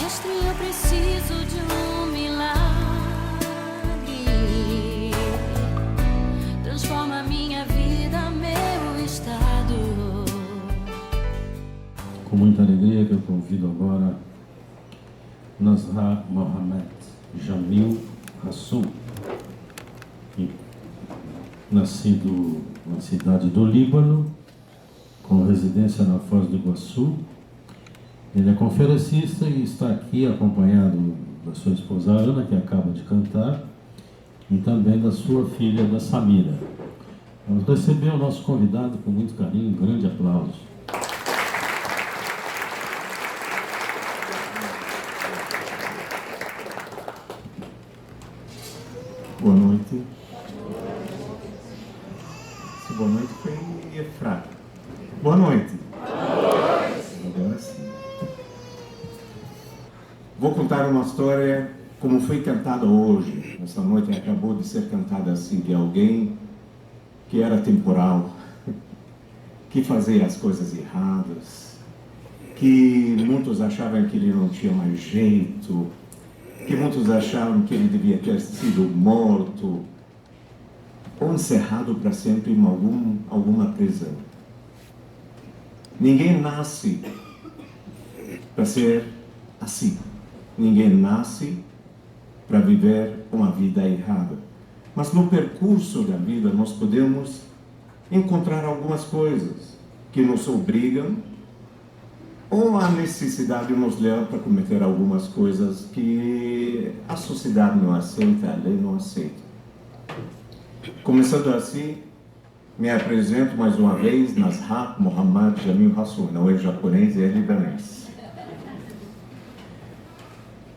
Mestre, eu preciso de um milagre. Transforma minha vida, meu estado. Com muita alegria que eu convido agora Nazha Mohamed Jamil Hassoun, nascido na cidade do Líbano, com residência na Foz do Iguaçu. Ele é conferencista e está aqui acompanhado da sua esposa Ana, que acaba de cantar, e também da sua filha, da Samira. Vamos receber o nosso convidado com muito carinho, um grande aplauso. Boa noite. Essa boa noite foi fraca. Boa noite. Agora sim. Vou contar uma história como foi cantada hoje. Essa noite acabou de ser cantada assim, de alguém que era temporal, que fazia as coisas erradas, que muitos achavam que ele não tinha mais jeito, que muitos achavam que ele devia ter sido morto ou encerrado para sempre em alguma prisão. Ninguém nasce para ser assim. Ninguém nasce para viver uma vida errada. Mas no percurso da vida nós podemos encontrar algumas coisas que nos obrigam ou a necessidade nos leva para cometer algumas coisas que a sociedade não aceita, a lei não aceita. Começando assim, me apresento mais uma vez, Nazha Mohamed Jamil Hassoun. Não é japonês, é libanês.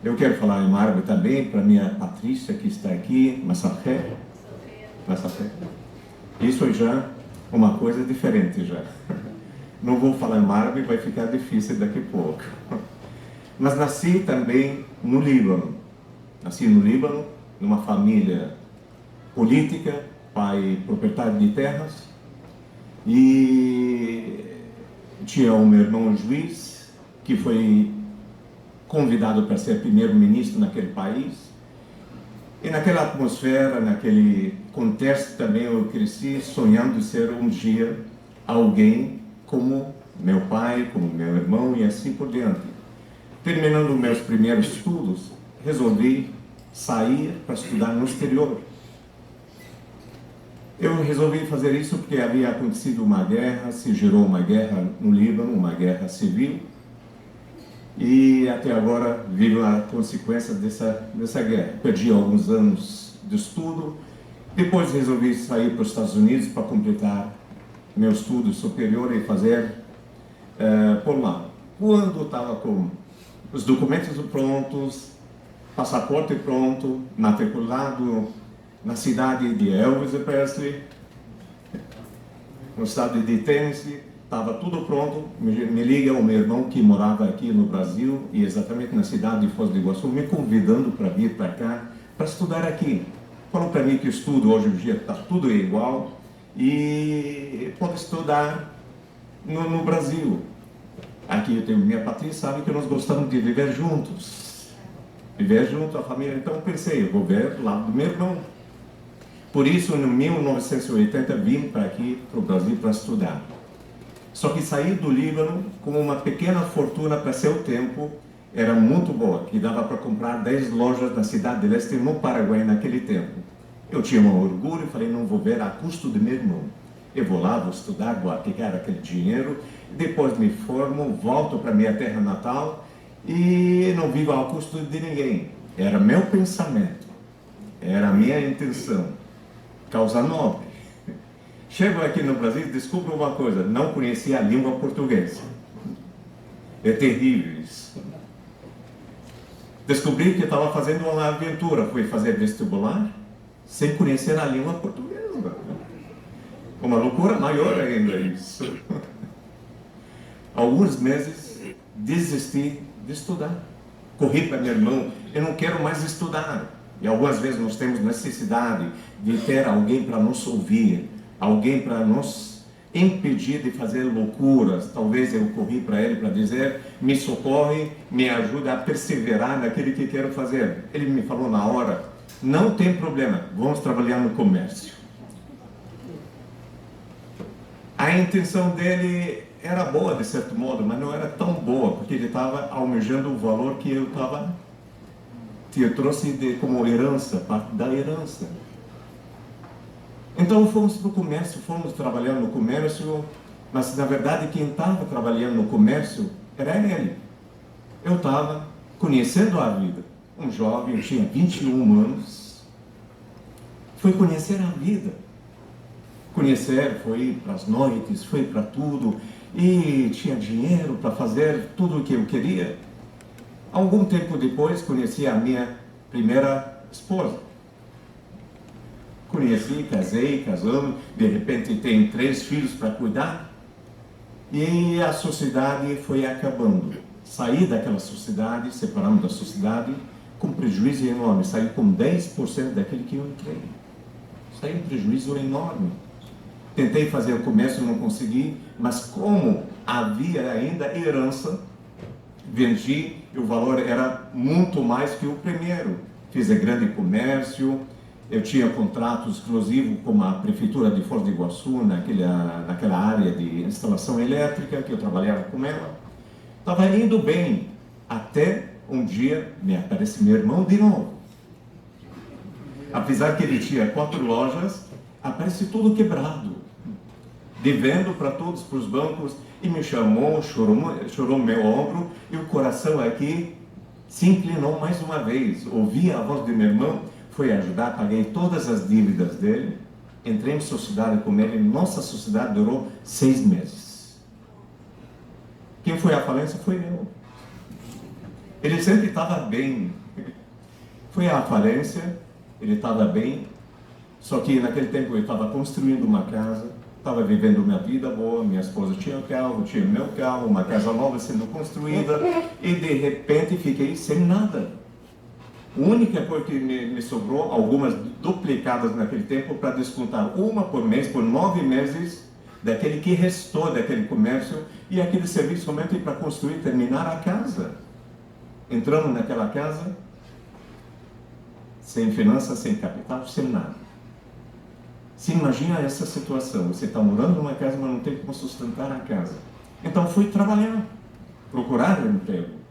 Eu quero falar em árabe também para minha Patrícia que está aqui, Massafé. Isso é já uma coisa diferente já. Não vou falar em árabe, vai ficar difícil daqui a pouco. Mas nasci também no Líbano. Nasci no Líbano, numa família política, pai proprietário de terras. E tinha um meu irmão juiz, que foi convidado para ser primeiro-ministro naquele país. E naquela atmosfera, naquele contexto também eu cresci sonhando ser um dia alguém como meu pai, como meu irmão e assim por diante. Terminando meus primeiros estudos, resolvi sair para estudar no exterior. Eu resolvi fazer isso porque havia acontecido uma guerra, se gerou uma guerra no Líbano, uma guerra civil, e até agora vivo a consequência dessa guerra. Perdi alguns anos de estudo, depois resolvi sair para os Estados Unidos para completar meu estudo superior e fazer por lá. Quando estava com os documentos prontos, passaporte pronto, matriculado na cidade de Elvis Presley, no estado de Tennessee, estava tudo pronto, me liga o meu irmão que morava aqui no Brasil e exatamente na cidade de Foz do Iguaçu, me convidando para vir para cá, para estudar aqui. Falou para mim que o estudo hoje em dia está tudo igual, e pode estudar no Brasil. Aqui eu tenho minha Patrícia, sabe que nós gostamos de viver juntos. Viver junto, a família. Então eu pensei, eu vou ver do lado do meu irmão. Por isso, em 1980, vim para aqui, para o Brasil, para estudar. Só que saí do Líbano com uma pequena fortuna para seu tempo, era muito boa, que dava para comprar 10 lojas na cidade de Leste, no Paraguai, naquele tempo. Eu tinha um orgulho e falei, não vou ver a custo do meu irmão. Eu vou lá, vou estudar, vou aplicar aquele dinheiro, depois me formo, volto para minha terra natal e não vivo ao custo de ninguém. Era meu pensamento, era a minha intenção, causa nobre. Chego aqui no Brasil e descubro uma coisa, não conhecia a língua portuguesa. É terrível isso. Descobri que estava fazendo uma aventura, fui fazer vestibular, sem conhecer a língua portuguesa. Uma loucura maior ainda isso. Alguns meses desisti de estudar. Corri para meu irmão, eu não quero mais estudar. E algumas vezes nós temos necessidade de ter alguém para nos ouvir, alguém para nos impedir de fazer loucuras. Talvez eu corri para ele para dizer: me socorre, me ajuda a perseverar naquele que quero fazer. Ele me falou na hora: não tem problema, vamos trabalhar no comércio. A intenção dele era boa de certo modo, mas não era tão boa, porque ele estava almejando o valor que eu trouxe como herança, parte da herança. Então fomos para o comércio, fomos trabalhar no comércio, mas na verdade quem estava trabalhando no comércio era ele. Eu estava conhecendo a vida. Um jovem, eu tinha 21 anos, foi conhecer a vida. Conhecer, foi para as noites, foi para tudo, e tinha dinheiro para fazer tudo o que eu queria. Algum tempo depois, conheci a minha primeira esposa. Conheci, casei, casamos, de repente tenho 3 filhos para cuidar, e a sociedade foi acabando. Saí daquela sociedade, separamos da sociedade, com prejuízo enorme. Saí com 10% daquele que eu entrei. Saí um prejuízo enorme. Tentei fazer o comércio, não consegui, mas como havia ainda herança, vendi, e o valor era muito mais que o primeiro. Fiz grande comércio, eu tinha contrato exclusivo com a Prefeitura de Foz do Iguaçu, naquela área de instalação elétrica, que eu trabalhava com ela. Estava indo bem, até um dia me aparece meu irmão de novo. Apesar que ele tinha 4 lojas, aparece tudo quebrado, devendo para todos, para os bancos, e me chamou, chorou meu ombro, e o coração aqui se inclinou mais uma vez. Ouvi a voz de meu irmão, fui ajudar, paguei todas as dívidas dele, entrei em sociedade com ele. Nossa sociedade durou 6 meses. Quem foi à falência foi eu. Ele sempre estava bem. Foi à falência, ele estava bem, só que naquele tempo eu estava construindo uma casa, estava vivendo minha vida boa, minha esposa tinha um carro, tinha meu carro, uma casa nova sendo construída, e de repente fiquei sem nada. A única coisa que me sobrou, algumas duplicadas naquele tempo, para descontar uma por mês, por 9 meses, daquele que restou daquele comércio, e aquele serviço somente para construir, terminar a casa. Entramos naquela casa, sem finanças, sem capital, sem nada. Se imagina essa situação, você está morando numa casa, mas não tem como sustentar a casa. Então fui trabalhar, procurar emprego.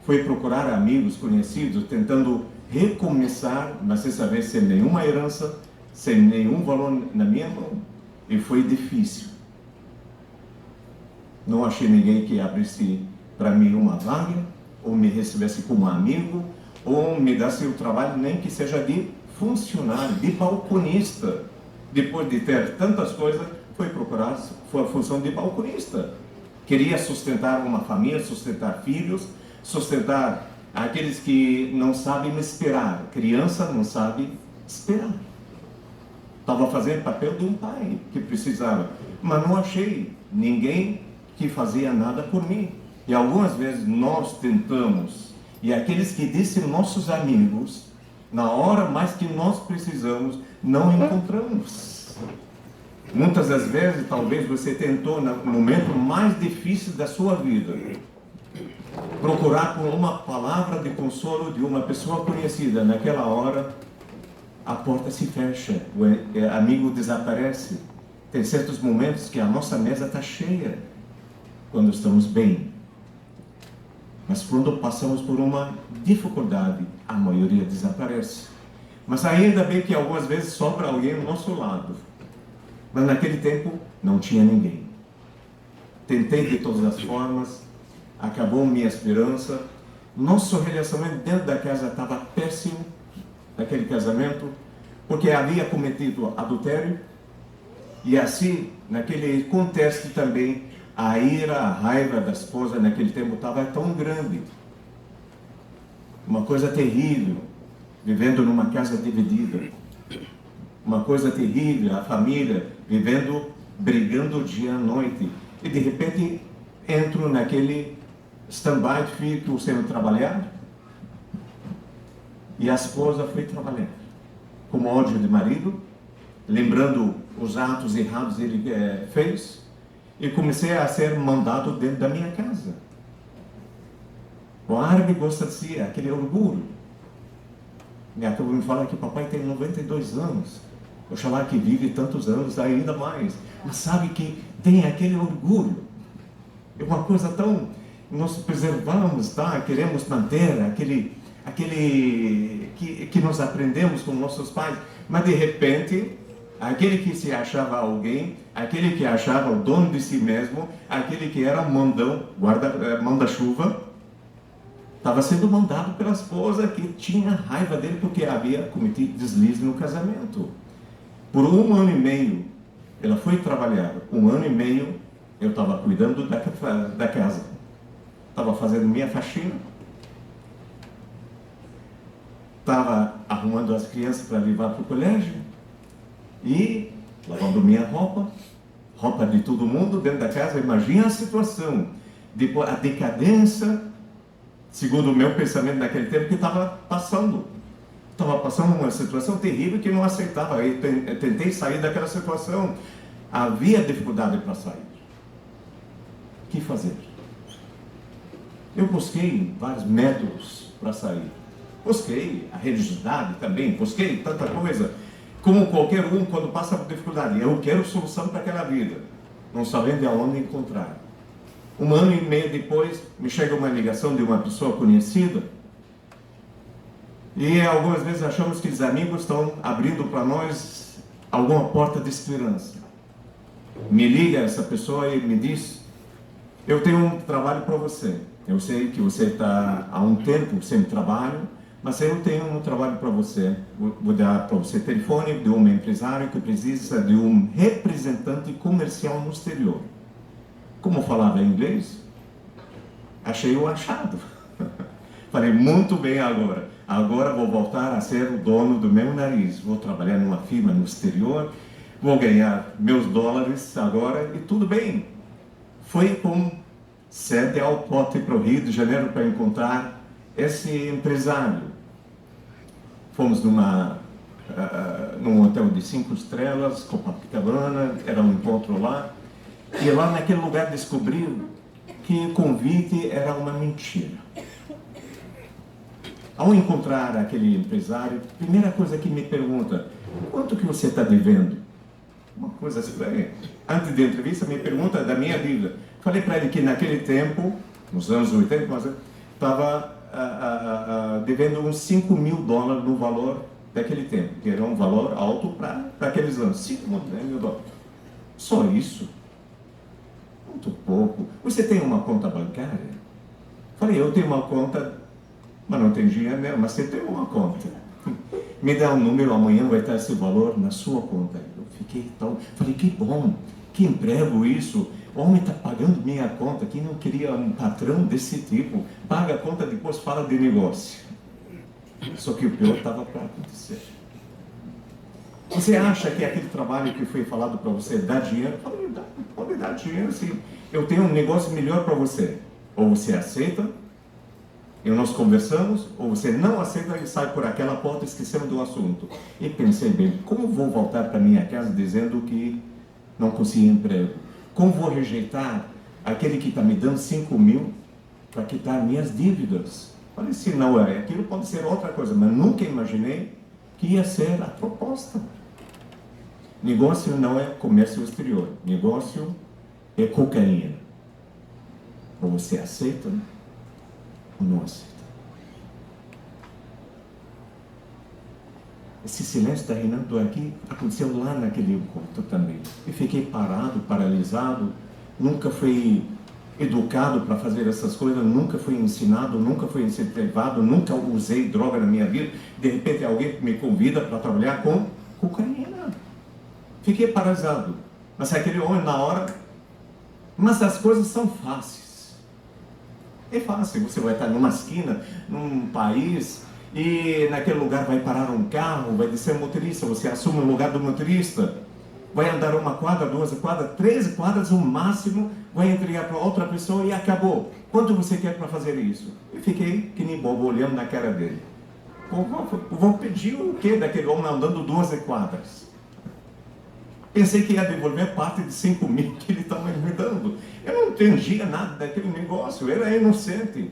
Fui procurar amigos, conhecidos, tentando recomeçar, mas dessa vez sem nenhuma herança, sem nenhum valor na minha mão. E foi difícil. Não achei ninguém que abrisse para mim uma vaga, ou me recebesse como amigo, ou me desse o trabalho, nem que seja de funcionário, de balconista. Depois de ter tantas coisas, foi procurar a função de balconista. Queria sustentar uma família, sustentar filhos, sustentar aqueles que não sabem esperar. Criança não sabe esperar. Estava fazendo papel de um pai que precisava, mas não achei ninguém que fazia nada por mim. E algumas vezes nós tentamos, e aqueles que dizem nossos amigos, na hora mais que nós precisamos, não encontramos. Muitas das vezes, talvez você tentou no momento mais difícil da sua vida, procurar por uma palavra de consolo de uma pessoa conhecida. Naquela hora, a porta se fecha, o amigo desaparece. Tem certos momentos que a nossa mesa está cheia, quando estamos bem. Mas quando passamos por uma dificuldade, a maioria desaparece. Mas ainda bem que algumas vezes sobra alguém ao nosso lado. Mas naquele tempo não tinha ninguém. Tentei de todas as formas, acabou minha esperança. Nosso relacionamento dentro da casa estava péssimo, naquele casamento, porque havia cometido adultério. E assim, naquele contexto também, a ira, a raiva da esposa naquele tempo estava tão grande. Uma coisa terrível, vivendo numa casa dividida. Uma coisa terrível, a família vivendo, brigando dia à noite. E de repente entro naquele stand-by, fico sendo trabalhado. E a esposa foi trabalhar. Com ódio de marido, lembrando os atos errados que ele fez, e comecei a ser mandado dentro da minha casa. O árabe gosta de si, aquele orgulho. Minha avó me fala que papai tem 92 anos. Oxalá que vive tantos anos ainda mais. Mas sabe que tem aquele orgulho. É uma coisa tão... Nós preservamos, tá? Queremos manter aquele que nós aprendemos com nossos pais. Mas de repente, aquele que se achava alguém, aquele que achava o dono de si mesmo, aquele que era mandão, manda-chuva, estava sendo mandado pela esposa que tinha raiva dele porque havia cometido deslize no casamento. Por 1 ano e meio, ela foi trabalhar. 1 ano e meio, eu estava cuidando da casa. Estava fazendo minha faxina. Estava arrumando as crianças para levar para o colégio. E lavando minha roupa de todo mundo dentro da casa. Imagina a situação, a decadência, segundo o meu pensamento naquele tempo, que estava passando. Estava passando uma situação terrível que não aceitava. Eu tentei sair daquela situação. Havia dificuldade para sair. O que fazer? Eu busquei vários métodos para sair. Busquei a religiosidade também, busquei tanta coisa. Como qualquer um, quando passa por dificuldade, eu quero solução para aquela vida, não sabendo aonde encontrar. 1 ano e meio depois, me chega uma ligação de uma pessoa conhecida, e algumas vezes achamos que os amigos estão abrindo para nós alguma porta de esperança. Me liga essa pessoa e me diz: eu tenho um trabalho para você. Eu sei que você está há um tempo sem trabalho, mas eu tenho um trabalho para você. Vou dar para você telefone de um empresário que precisa de um representante comercial no exterior. Como falava inglês, achei o achado. Falei, muito bem agora. Agora vou voltar a ser o dono do meu nariz. Vou trabalhar numa firma no exterior, vou ganhar meus dólares agora e tudo bem. Foi com sede ao pote para o Rio de Janeiro para encontrar esse empresário. Fomos num hotel de 5 estrelas, Copacabana, era um encontro lá. E lá naquele lugar descobriu que o convite era uma mentira. Ao encontrar aquele empresário, a primeira coisa que me pergunta: quanto que você está devendo? Uma coisa estranha. Antes da entrevista, me pergunta da minha dívida. Falei para ele que naquele tempo, nos anos 80, mas estava devendo uns $5 mil no valor daquele tempo, que era um valor alto para aqueles anos. $5 mil. Só isso? Muito pouco. Você tem uma conta bancária? Falei, eu tenho uma conta, mas não tem dinheiro mesmo, mas você tem uma conta. Me dá um número, amanhã vai estar esse valor na sua conta. Eu fiquei tão... Falei, que bom, que emprego isso. O homem está pagando minha conta. Quem não queria um patrão desse tipo? Paga a conta, depois fala de negócio. Só que o pior estava para acontecer. Você acha que aquele trabalho que foi falado para você dá dinheiro? Eu falei, pode dar dinheiro sim. Eu tenho um negócio melhor para você. Ou você aceita, e nós conversamos, ou você não aceita e sai por aquela porta, esquecendo do assunto. E pensei bem, como vou voltar para minha casa dizendo que não consegui emprego? Como vou rejeitar aquele que está me dando 5 mil para quitar minhas dívidas? Falei, se não é, aquilo pode ser outra coisa, mas nunca imaginei que ia ser a proposta. Negócio não é comércio exterior, negócio é cocaína. Ou você aceita, ou não aceita. Esse silêncio está reinando aqui, aconteceu lá naquele encontro também. Eu fiquei parado, paralisado, nunca fui educado para fazer essas coisas, nunca fui ensinado, nunca fui incentivado, nunca usei droga na minha vida. De repente alguém me convida para trabalhar com cocaína. Fiquei paralisado. Mas aquele homem na hora... Mas as coisas são fáceis. É fácil, você vai estar numa esquina, num país, e naquele lugar vai parar um carro, vai descer um motorista, você assume o lugar do motorista, vai andar 1 quadra, 2 quadras, 3 quadras, o máximo, vai entregar para outra pessoa e acabou. Quanto você quer para fazer isso? Eu fiquei que nem bobo, olhando na cara dele. Vou pedir o quê daquele homem andando 12 quadras? Pensei que ia devolver parte de 5 mil que ele estava me dando. Eu não entendia nada daquele negócio, eu era inocente.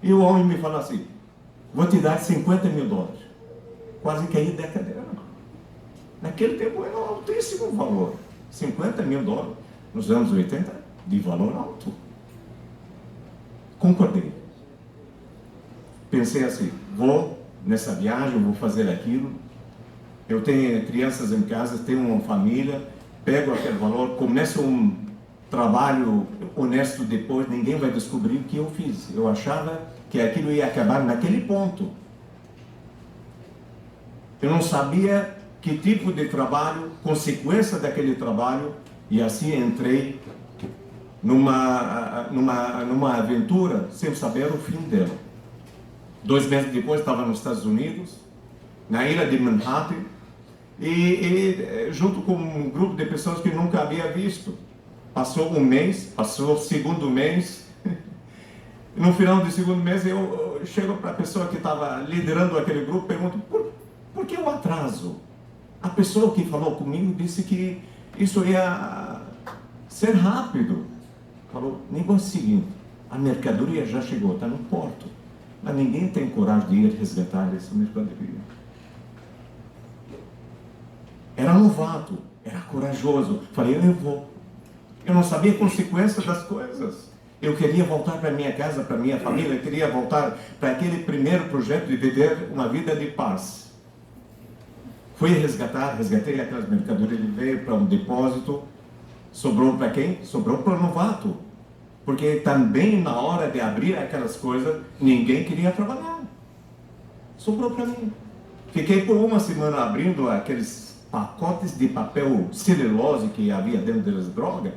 E o homem me falou assim, vou te dar 50 mil dólares. Quase caí da cadeira. Naquele tempo era um altíssimo valor. 50 mil dólares, nos anos 80, de valor alto. Concordei. Pensei assim, vou nessa viagem, vou fazer aquilo. Eu tenho crianças em casa, tenho uma família, pego aquele valor, começo um trabalho honesto depois, ninguém vai descobrir o que eu fiz. Eu achava que aquilo ia acabar naquele ponto. Eu não sabia que tipo de trabalho, consequência daquele trabalho, e assim entrei numa aventura sem saber o fim dela. 2 meses depois estava nos Estados Unidos, na ilha de Manhattan, e junto com um grupo de pessoas que nunca havia visto. Passou um mês, passou o segundo mês. No final do segundo mês eu chego para a pessoa que estava liderando aquele grupo e pergunto, por que o atraso? A pessoa que falou comigo disse que isso ia ser rápido. Falou, negócio seguinte, a mercadoria já chegou, está no porto, mas ninguém tem coragem de ir resgatar essa mercadoria. Era novato, era corajoso. Falei, eu vou. Eu não sabia a consequência das coisas. Eu queria voltar para minha casa, para minha família, eu queria voltar para aquele primeiro projeto de viver uma vida de paz. Fui resgatei aquelas mercadorias, ele veio para um depósito. Sobrou para quem? Sobrou para o novato. Porque também na hora de abrir aquelas coisas, ninguém queria trabalhar. Sobrou para mim. Fiquei por 1 semana abrindo aqueles pacotes de papel celulose que havia dentro das drogas.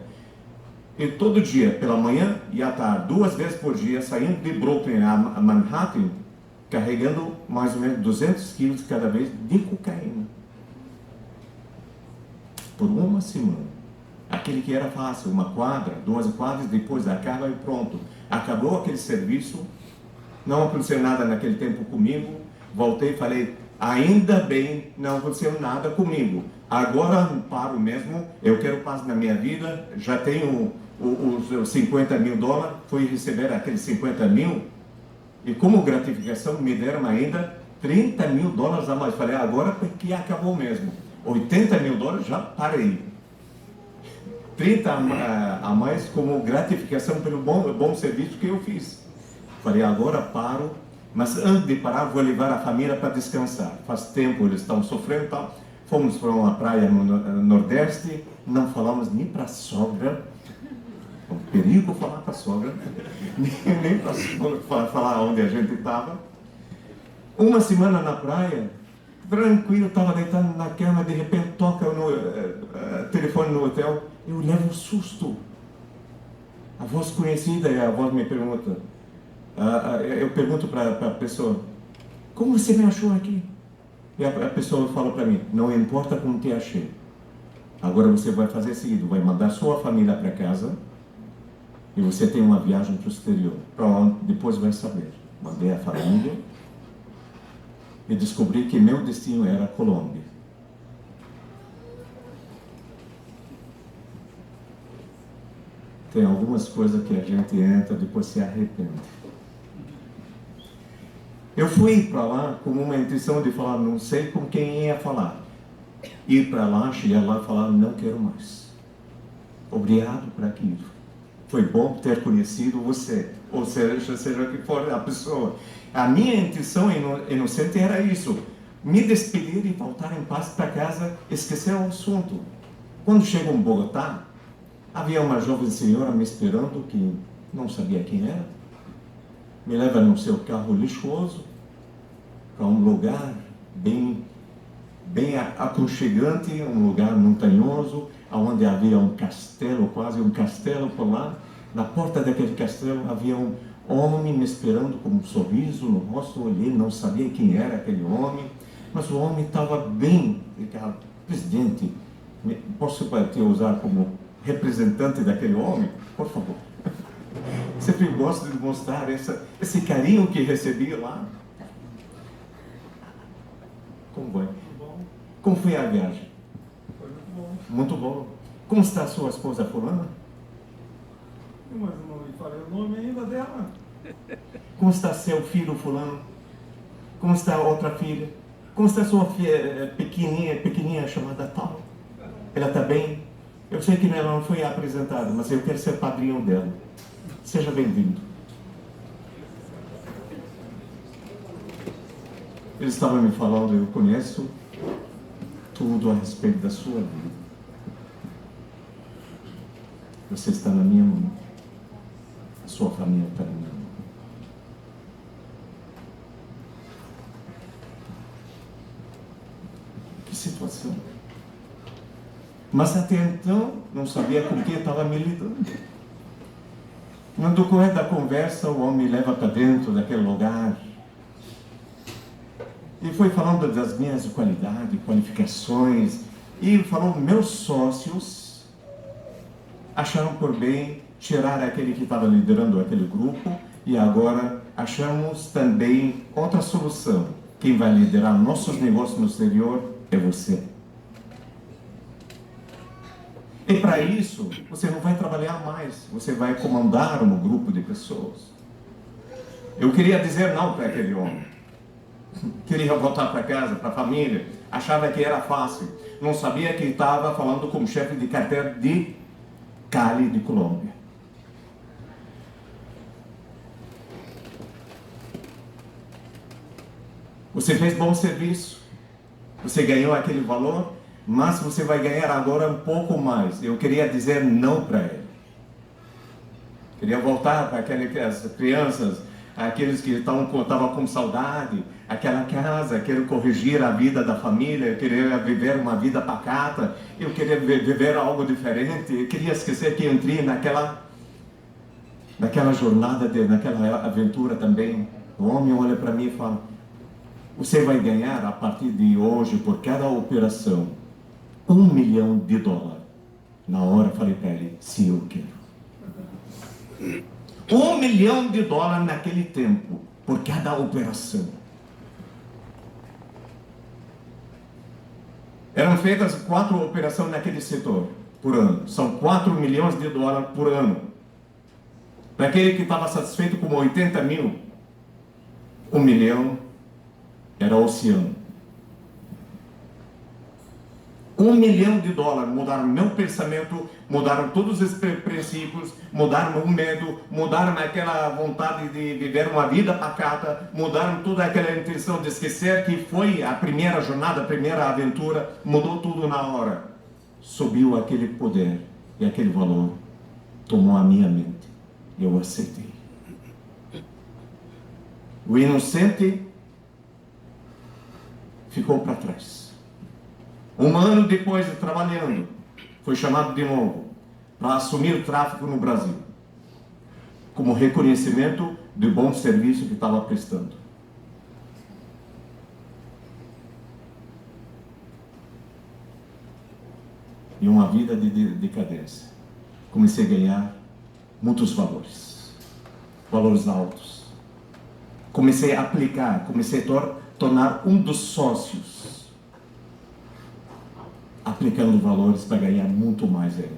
E todo dia, pela manhã e à tarde, 2 vezes por dia, saindo de Brooklyn a Manhattan, carregando mais ou menos 200 quilos cada vez de cocaína. Por 1 semana. Aquele que era fácil, 1 quadra, 2 quadras, depois acaba e pronto. Acabou aquele serviço, não aconteceu nada naquele tempo comigo. Voltei e falei, ainda bem, não aconteceu nada comigo. Agora paro mesmo, eu quero paz na minha vida, já tenho os 50 mil dólares, fui receber aqueles 50 mil, e como gratificação me deram ainda 30 mil dólares a mais. Falei, agora porque acabou mesmo. 80 mil dólares, já parei. 30 a mais como gratificação pelo bom serviço que eu fiz. Falei, agora paro, mas antes de parar vou levar a família para descansar. Faz tempo eles estão sofrendo e tal. Fomos para uma praia no Nordeste, não falamos nem para a sogra. É um perigo falar para a sogra, nem para a sogra falar onde a gente estava. 1 semana na praia, tranquilo, estava deitado na cama, de repente toca no telefone no hotel, eu levo um susto. A voz conhecida, e a voz me pergunta, eu pergunto para a pessoa, como você me achou aqui? E a pessoa fala para mim, não importa como te achei, agora você vai fazer o seguinte, vai mandar sua família para casa, e você tem uma viagem para o exterior, para onde depois vai saber. Mandei a família, e descobri que meu destino era a Colômbia. Tem algumas coisas que a gente entra, depois se arrepende. Eu fui para lá com uma intenção de falar, não sei com quem ia falar. Ir para lá, chegar lá e falar, não quero mais. Obrigado por aquilo. Foi bom ter conhecido você, ou seja que for a pessoa. A minha intenção inocente era isso, me despedir e voltar em paz para casa, esquecer o assunto. Quando chego em Bogotá, havia uma jovem senhora me esperando que não sabia quem era. Me leva no seu carro luxuoso para um lugar bem aconchegante, um lugar montanhoso, onde havia um castelo, quase um castelo por lá. Na porta daquele castelo havia um homem me esperando com um sorriso no rosto. Olhei, não sabia quem era aquele homem, mas o homem estava bem. Presidente, posso te usar como representante daquele homem? Por favor. Sempre gosto de mostrar esse carinho que recebi lá. Como foi? Como foi a viagem? muito bom. Como está a sua esposa fulana? Mas não me falei o nome ainda dela. Como está seu filho fulano? Como está a outra filha? Como está a sua filha pequenininha chamada tal? Ela está bem? Eu sei que ela não foi apresentada, mas eu quero ser padrinho dela. Seja bem-vindo. Ele estava me falando, eu conheço tudo a respeito da sua vida. Você está na minha mão. A sua família está na minha mão. Que situação. Mas até então, não sabia com quem estava me lidando. No decorrer da conversa, o homem me leva para dentro daquele lugar. E foi falando das minhas qualidades, qualificações. E falou, meus sócios acharam por bem tirar aquele que estava liderando aquele grupo. E agora achamos também outra solução. Quem vai liderar nossos negócios no exterior é você. E para isso, você não vai trabalhar mais. Você vai comandar um grupo de pessoas. Eu queria dizer não para aquele homem. Queria voltar para casa, para a família. Achava que era fácil. Não sabia que estava falando como chefe de carteira de Cali, de Colômbia. Você fez bom serviço. Você ganhou aquele valor, mas você vai ganhar agora um pouco mais. Eu queria dizer não para ele. Queria voltar para aquelas crianças, aqueles que estavam com saudade, aquela casa, quero corrigir a vida da família, eu queria viver uma vida pacata, eu queria viver algo diferente, eu queria esquecer que entrei naquela jornada, naquela aventura também. O homem olha para mim e fala, você vai ganhar a partir de hoje, por cada operação, $1 milhão. Na hora falei para ele, sim, eu quero. $1 milhão naquele tempo, por cada operação. Eram feitas 4 operações naquele setor por ano. São $4 milhões por ano. Para aquele que estava satisfeito com 80 mil, $1 milhão era oceano. $1 milhão. Mudaram meu pensamento, mudaram todos esses princípios, mudaram o medo, mudaram aquela vontade de viver uma vida pacata, mudaram toda aquela intenção de esquecer que foi a primeira jornada, a primeira aventura, mudou tudo na hora. Subiu aquele poder e aquele valor, tomou a minha mente e eu aceitei. O inocente ficou para trás. 1 ano depois de trabalhando, foi chamado de novo para assumir o tráfico no Brasil, como reconhecimento do bom serviço que estava prestando. E uma vida de decadência. Comecei a ganhar muitos valores altos. Comecei a aplicar, comecei a tornar um dos sócios, aplicando valores para ganhar muito mais ainda.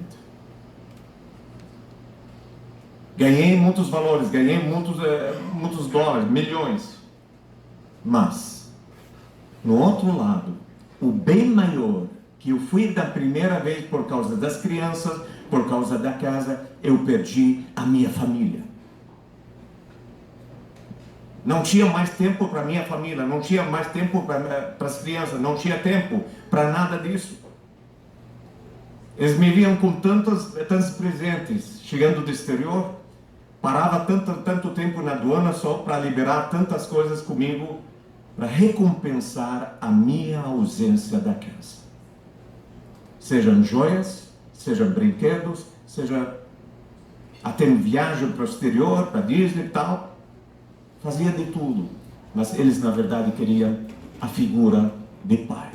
Ganhei muitos valores, ganhei muitos dólares, milhões. Mas, no outro lado, o bem maior, que eu fui da primeira vez por causa das crianças, por causa da casa, eu perdi a minha família. Não tinha mais tempo para minha família, não tinha mais tempo para as crianças, não tinha tempo para nada disso. Eles me viam com tantos presentes, chegando do exterior, parava tanto tempo na aduana só para liberar tantas coisas comigo, para recompensar a minha ausência da casa. Sejam joias, sejam brinquedos, seja até viagem para o exterior, para Disney e tal. Fazia de tudo, mas eles na verdade queriam a figura de pai.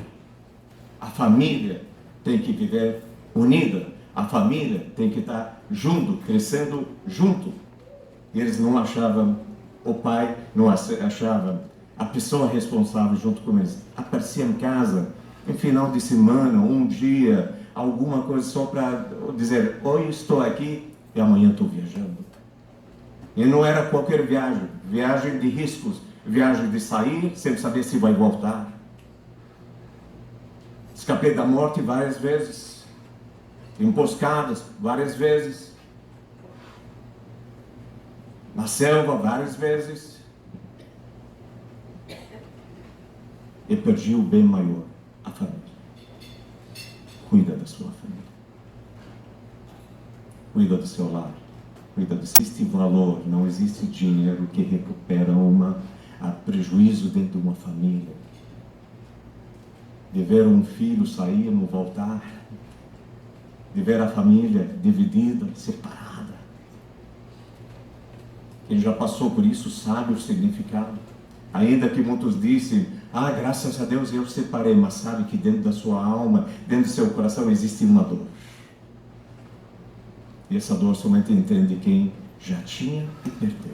A família tem que viver unida, a família tem que estar junto, crescendo junto. E eles não achavam o pai, não achavam a pessoa responsável junto com eles. Aparecia em casa, em final de semana, um dia, alguma coisa só para dizer, hoje estou aqui e amanhã estou viajando. E não era qualquer viagem, viagem de riscos, viagem de sair sem saber se vai voltar. Escapei da morte várias vezes, emboscadas várias vezes, na selva várias vezes, e perdi o bem maior, a família. Cuida da sua família, cuida do seu lar, cuida do... Existe valor, não existe dinheiro que recupera a prejuízo dentro de uma família. De ver um filho sair e não voltar, de ver a família dividida, separada. Quem já passou por isso sabe o significado. Ainda que muitos dizem, graças a Deus eu separei, mas sabe que dentro da sua alma, dentro do seu coração existe uma dor. E essa dor somente entende quem já tinha e perdeu.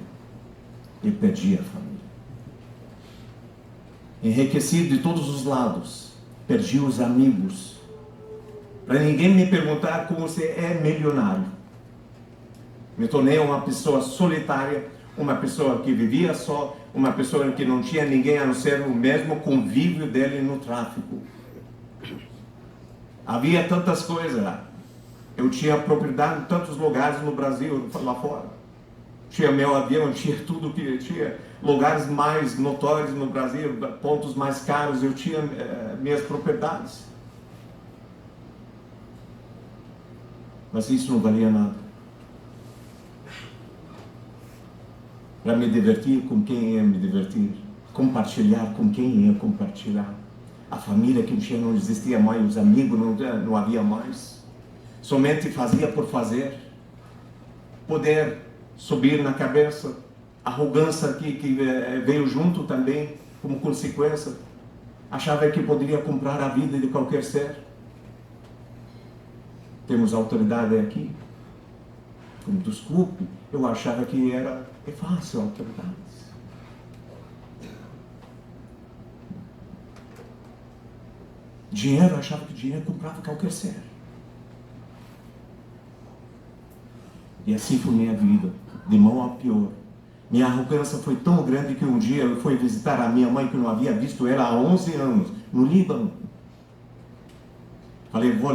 E perdia a família. Enriquecido de todos os lados, perdi os amigos. Para ninguém me perguntar como você é milionário. Me tornei uma pessoa solitária, uma pessoa que vivia só, uma pessoa que não tinha ninguém a não ser o mesmo convívio dele no tráfico. Havia tantas coisas lá. Eu tinha propriedade em tantos lugares no Brasil, lá fora. Tinha meu avião, tinha tudo que tinha. Lugares mais notórios no Brasil, pontos mais caros, eu tinha minhas propriedades. Mas isso não valia nada. Para me divertir com quem ia me divertir, compartilhar com quem ia compartilhar. A família que tinha não existia mais, os amigos não havia mais. Somente fazia por fazer. Poder subir na cabeça, arrogância que veio junto também, como consequência. Achava que poderia comprar a vida de qualquer ser. Temos autoridade aqui. Como desculpe, eu achava que é fácil a autoridade. Dinheiro, eu achava que dinheiro comprava qualquer ser. E assim foi minha vida, de mal a pior. Minha arrogância foi tão grande que um dia eu fui visitar a minha mãe, que não havia visto ela há 11 anos, no Líbano. Falei, vou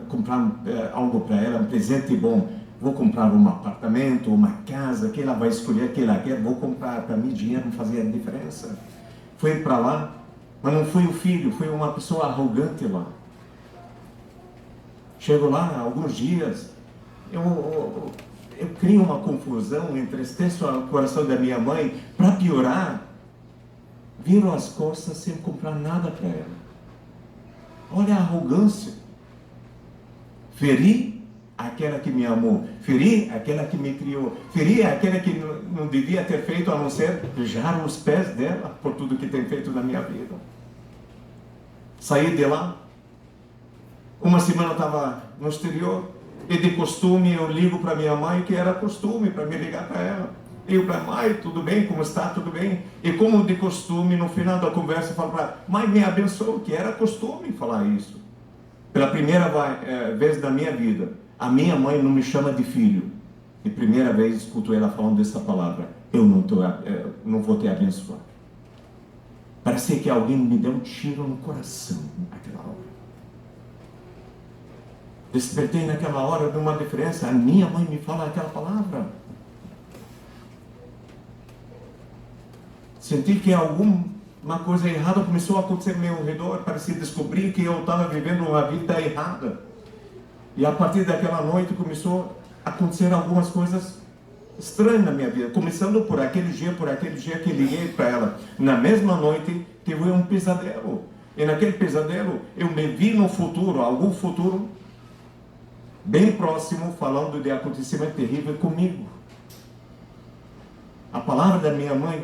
comprar algo para ela, um presente bom. Vou comprar um apartamento, uma casa, que ela vai escolher, que ela quer, vou comprar. Para mim, dinheiro não fazia diferença. Fui para lá, mas não fui o filho, fui uma pessoa arrogante lá. Chego lá, alguns dias, eu crio uma confusão, entristeço o coração da minha mãe. Para piorar, viro as costas sem comprar nada para ela. Olha a arrogância. Feri aquela que me amou, feri aquela que me criou, feri aquela que não devia ter feito a não ser beijar os pés dela por tudo que tem feito na minha vida. Saí de lá, uma semana estava no exterior, e de costume eu ligo para minha mãe, que era costume para me ligar para ela. Ligo para a mãe, tudo bem, como está, tudo bem? E como de costume, no final da conversa, eu falo para ela, mãe, me abençoe, que era costume falar isso. Pela primeira vez da minha vida, a minha mãe não me chama de filho. E primeira vez escuto ela falando dessa palavra, eu não vou te abençoar. Parecia que alguém me deu um tiro no coração naquela hora. Despertei naquela hora de uma diferença. A minha mãe me fala aquela palavra. Senti que alguma coisa errada começou a acontecer ao meu redor. Parecia descobrir que eu estava vivendo uma vida errada. E a partir daquela noite começou a acontecer algumas coisas estranhas na minha vida. Começando por aquele dia que liguei para ela. Na mesma noite tive um pesadelo. E naquele pesadelo eu me vi no futuro, algum futuro bem próximo, falando de acontecimento terrível comigo. A palavra da minha mãe,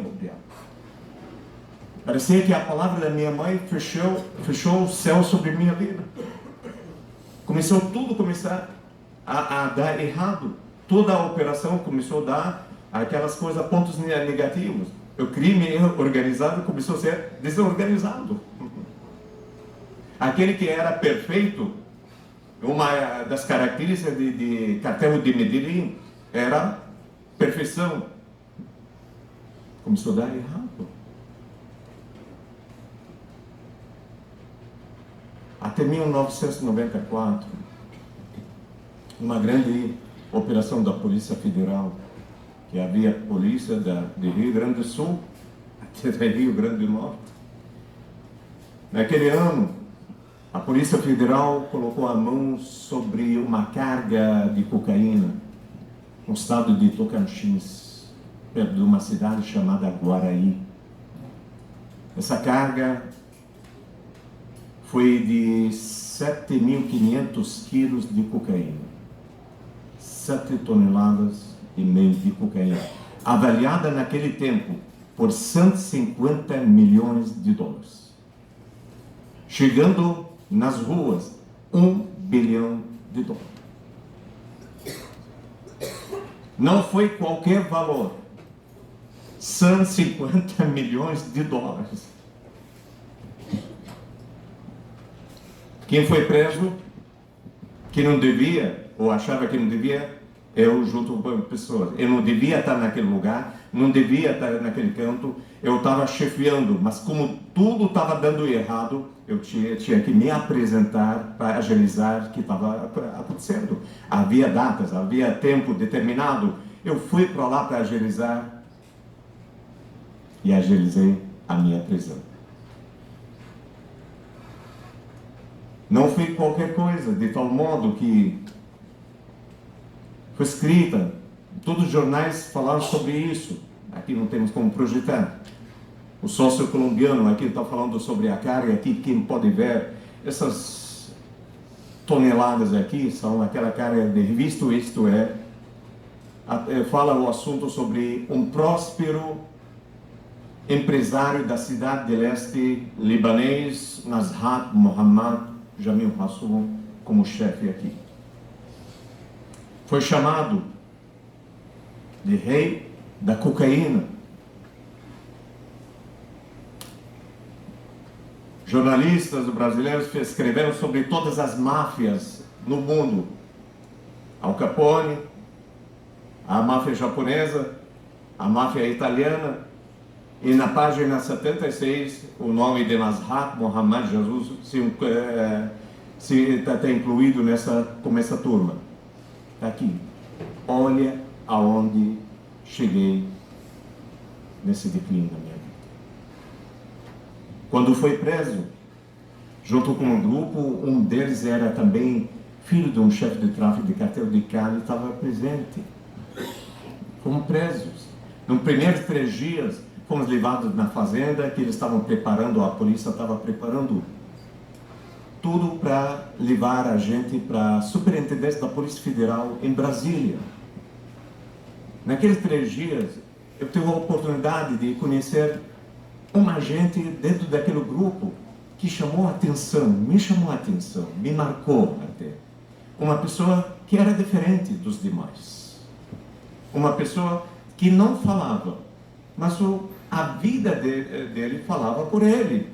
parecia que a palavra da minha mãe fechou o céu sobre minha vida. Começou a dar errado. Toda a operação começou a dar aquelas coisas, pontos negativos. O crime organizado começou a ser desorganizado. Aquele que era perfeito Uma das características de cartel de Medellín era perfeição. Começou a dar errado. Até 1994, uma grande operação da Polícia Federal, que havia polícia de Rio Grande do Sul até Rio Grande do Norte. Naquele ano, a Polícia Federal colocou a mão sobre uma carga de cocaína no estado de Tocantins, perto de uma cidade chamada Guaraí. Essa carga foi de 7.500 quilos de cocaína, 7 toneladas e meio de cocaína, avaliada naquele tempo por 150 milhões de dólares, chegando nas ruas 1 bilhão de dólares. Não foi qualquer valor, 150 milhões de dólares. Quem foi preso, que não devia, ou achava que não devia, eu junto com pessoas. Eu não devia estar naquele lugar, não devia estar naquele canto, eu estava chefiando, mas como tudo estava dando errado, eu tinha que me apresentar para agilizar o que estava acontecendo. Havia datas, havia tempo determinado, eu fui para lá para agilizar e agilizei a minha prisão. Não foi qualquer coisa, de tal modo que foi escrita, todos os jornais falaram sobre isso. Aqui não temos como projetar. O sócio colombiano aqui está falando sobre a carga aqui, quem pode ver essas toneladas aqui, são aquela carga de visto, isto é, fala o assunto sobre um próspero empresário da cidade de leste libanês, Nasrat Mohammad Jamil Hassoun, como chefe aqui. Foi chamado de rei da cocaína. Jornalistas brasileiros escreveram sobre todas as máfias no mundo. Al Capone, a máfia japonesa, a máfia italiana, e na página 76, o nome de Nasrat Mohammad Jesus está incluído como essa turma. Está aqui. Olha aonde cheguei nesse declínio da minha vida. Quando foi preso, junto com um grupo, um deles era também filho de um chefe de tráfico de cartel de Cali, estava presente. Fomos presos. Nos primeiros 3 dias, fomos levados na fazenda, que eles estavam preparando, a polícia estava preparando tudo para levar a gente para a superintendência da Polícia Federal em Brasília. Naqueles 3 dias, eu tive a oportunidade de conhecer um agente dentro daquele grupo que chamou a atenção, me marcou até. Uma pessoa que era diferente dos demais. Uma pessoa que não falava, mas a vida dele falava por ele,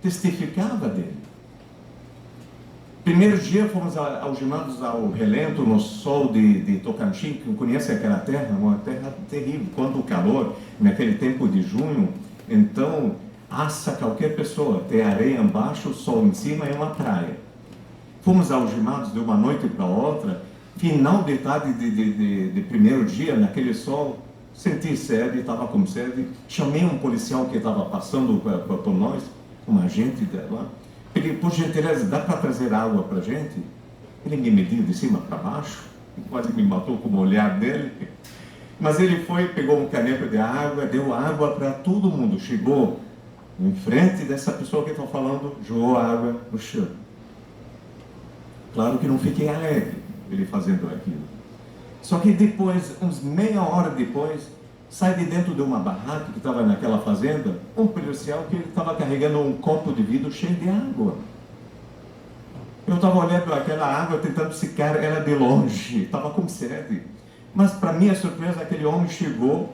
testificava dele. Primeiro dia fomos algemados ao relento, no sol de Tocantins, que conhece aquela terra, uma terra terrível. Quando o calor, naquele tempo de junho, então assa qualquer pessoa, tem areia embaixo, sol em cima, é uma praia. Fomos algemados de uma noite para outra, final de tarde de primeiro dia, naquele sol, senti sede, estava com sede, chamei um policial que estava passando por nós, um agente lá. Ele, por gentileza, dá para trazer água para a gente? Ele me mediu de cima para baixo, quase me matou com o olhar dele. Mas ele foi, pegou um caneco de água, deu água para todo mundo. Chegou em frente dessa pessoa que estou falando, jogou água no chão. Claro que não fiquei alegre ele fazendo aquilo. Só que depois, uns meia hora depois, sai de dentro de uma barraca que estava naquela fazenda, um policial que estava carregando um copo de vidro cheio de água. Eu estava olhando aquela água, tentando secar ela de longe, estava com sede. Mas, para minha surpresa, aquele homem chegou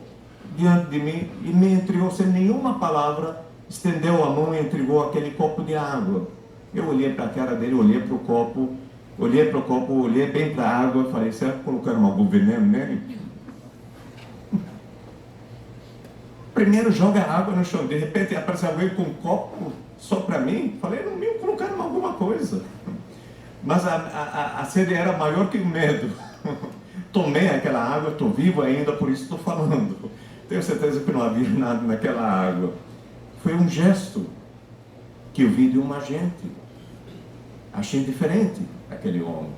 diante de mim e me entregou, sem nenhuma palavra, estendeu a mão e entregou aquele copo de água. Eu olhei para a cara dele, olhei para o copo olhei para o copo, olhei bem para a água, falei, será que colocaram algum veneno nele? Primeiro joga água no chão, de repente aparece alguém com um copo só para mim, falei, no mínimo colocaram alguma coisa. Mas a sede era maior que o medo. Tomei aquela água, estou vivo ainda, por isso estou falando. Tenho certeza que não havia nada naquela água. Foi um gesto que eu vi de um agente. Achei diferente aquele homem.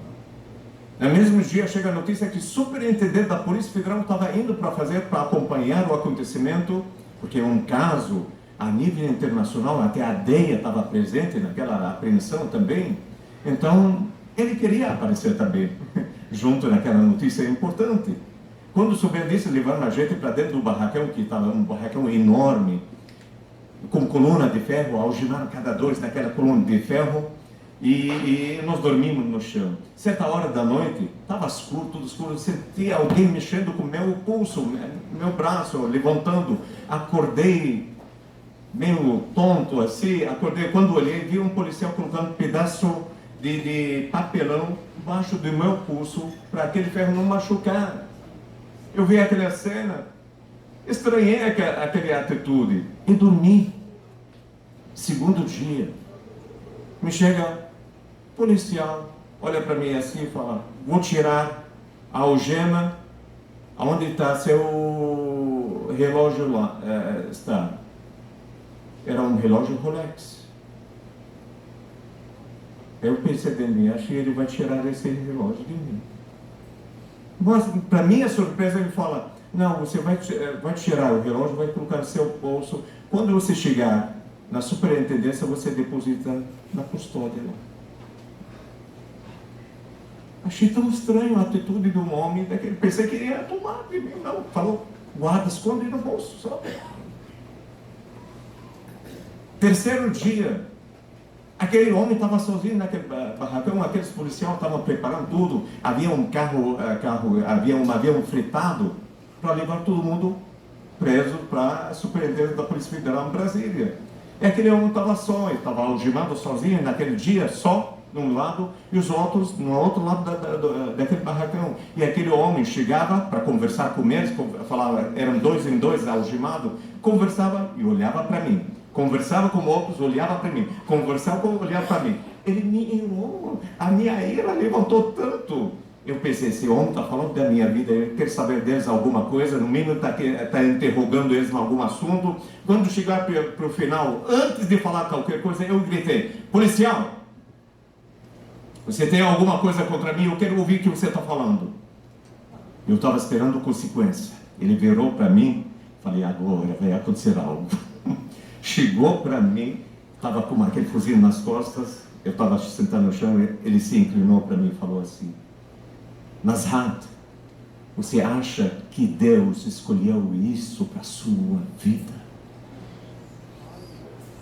No mesmo dia chega a notícia que o superintendente da Polícia Federal estava indo para acompanhar o acontecimento, porque é um caso a nível internacional, até a DEA estava presente naquela apreensão também. Então, ele queria aparecer também, junto naquela notícia importante. Quando souberam disso, levaram a gente para dentro do barracão, que estava um barracão enorme, com coluna de ferro, algemaram cada dois naquela coluna de ferro, e nós dormimos no chão. Certa hora da noite, estava escuro, tudo escuro, eu senti alguém mexendo com o meu pulso, meu braço, levantando. Acordei meio tonto assim, acordei, quando olhei, vi um policial colocando um pedaço de papelão embaixo do meu pulso, para aquele ferro não machucar. Eu vi aquela cena, estranhei aquela atitude e dormi. Segundo dia, me chega policial, olha para mim assim e fala, vou tirar a algema, aonde está seu relógio lá, está. Era um relógio Rolex. Eu pensei de mim, acho que ele vai tirar esse relógio de mim. Mas, para minha surpresa, ele fala, não, você vai tirar o relógio, vai colocar no seu bolso. Quando você chegar na superintendência, você deposita na custódia. Achei tão estranho a atitude de um homem daquele. Pensei que ele ia tomar de mim. Não, falou, guarda, esconde no bolso. Só. Terceiro dia, aquele homem estava sozinho naquele barracão, aqueles policiais estavam preparando tudo, havia um havia um avião fretado para levar todo mundo preso para a superintendência da Polícia Federal em Brasília. E aquele homem estava só, ele estava algemado sozinho naquele dia, só num lado, e os outros no outro lado daquele barracão. E aquele homem chegava para conversar com eles, falava, eram dois em dois algemados, conversava e olhava para mim. Conversava com outros, olhava para mim. Conversava, olhava para mim. Ele me irou. A minha ira levantou tanto. Eu pensei, esse homem está falando da minha vida, ele quer saber deles alguma coisa, no mínimo está interrogando eles em algum assunto. Quando chegar para o final, antes de falar qualquer coisa, eu gritei, policial, você tem alguma coisa contra mim? Eu quero ouvir o que você está falando. Eu estava esperando consequência. Ele virou para mim, falei, agora vai acontecer algo. Chegou para mim, estava com aquele fuzil nas costas, eu estava sentado no chão, ele se inclinou para mim e falou assim, Nazhat, você acha que Deus escolheu isso para a sua vida?